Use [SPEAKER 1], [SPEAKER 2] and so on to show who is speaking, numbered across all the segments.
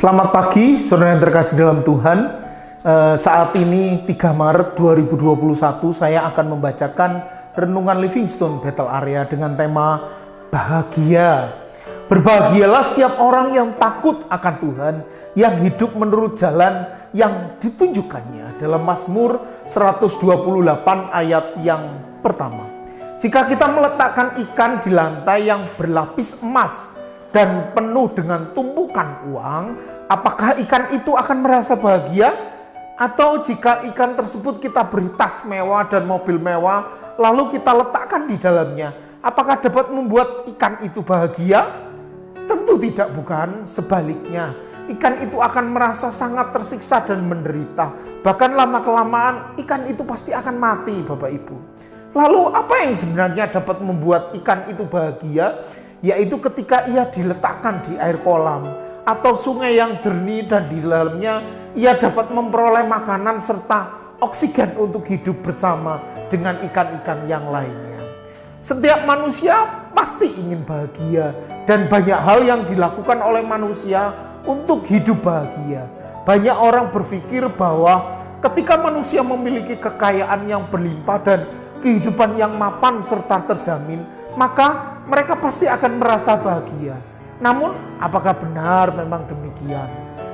[SPEAKER 1] Selamat pagi, saudara yang terkasih dalam Tuhan. Saat ini 3 Maret 2021 saya akan membacakan Renungan Livingstone Bethel Area dengan tema bahagia. Berbahagialah setiap orang yang takut akan Tuhan, yang hidup menurut jalan yang ditunjukkannya, dalam Mazmur 128 ayat yang pertama. Jika kita meletakkan ikan di lantai yang berlapis emas dan penuh dengan tumpukan uang, apakah ikan itu akan merasa bahagia? Atau jika ikan tersebut kita beri tas mewah dan mobil mewah, lalu kita letakkan di dalamnya, apakah dapat membuat ikan itu bahagia? Tentu tidak, bukan. Sebaliknya, ikan itu akan merasa sangat tersiksa dan menderita. Bahkan lama-kelamaan ikan itu pasti akan mati, Bapak Ibu. Lalu apa yang sebenarnya dapat membuat ikan itu bahagia? Yaitu ketika ia diletakkan di air kolam atau sungai yang jernih, dan di dalamnya ia dapat memperoleh makanan serta oksigen untuk hidup bersama dengan ikan-ikan yang lainnya. Setiap manusia pasti ingin bahagia, dan banyak hal yang dilakukan oleh manusia untuk hidup bahagia. Banyak orang berpikir bahwa ketika manusia memiliki kekayaan yang berlimpah dan kehidupan yang mapan serta terjamin, maka mereka pasti akan merasa bahagia. Namun, apakah benar memang demikian?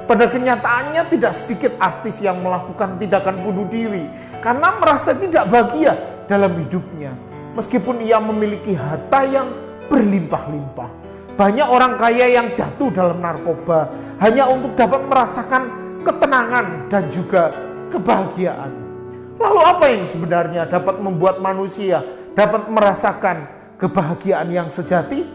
[SPEAKER 1] Pada kenyataannya tidak sedikit artis yang melakukan tindakan bunuh diri karena merasa tidak bahagia dalam hidupnya, meskipun ia memiliki harta yang berlimpah-limpah. Banyak orang kaya yang jatuh dalam narkoba hanya untuk dapat merasakan ketenangan dan juga kebahagiaan. Lalu apa yang sebenarnya dapat membuat manusia dapat merasakan kebahagiaan yang sejati?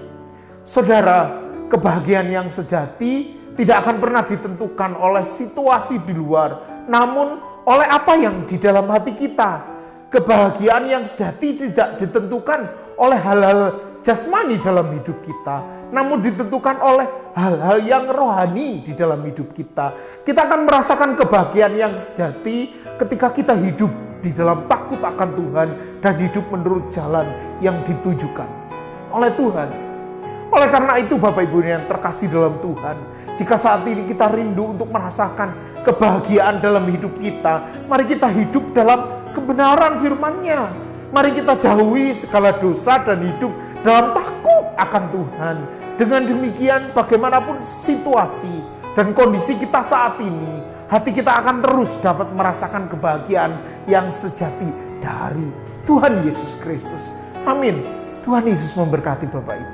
[SPEAKER 1] Saudara, kebahagiaan yang sejati tidak akan pernah ditentukan oleh situasi di luar, namun oleh apa yang di dalam hati kita. Kebahagiaan yang sejati tidak ditentukan oleh hal-hal jasmani dalam hidup kita, namun ditentukan oleh hal-hal yang rohani di dalam hidup kita. Kita akan merasakan kebahagiaan yang sejati ketika kita hidup di dalam takut akan Tuhan dan hidup menurut jalan yang ditujukan oleh Tuhan. Oleh karena itu, Bapak Ibu yang terkasih dalam Tuhan, jika saat ini kita rindu untuk merasakan kebahagiaan dalam hidup kita, mari kita hidup dalam kebenaran firman-Nya. Mari kita jauhi segala dosa dan hidup dalam takut akan Tuhan. Dengan demikian, bagaimanapun situasi dan kondisi kita saat ini, hati kita akan terus dapat merasakan kebahagiaan yang sejati dari Tuhan Yesus Kristus. Amin. Tuhan Yesus memberkati Bapak Ibu.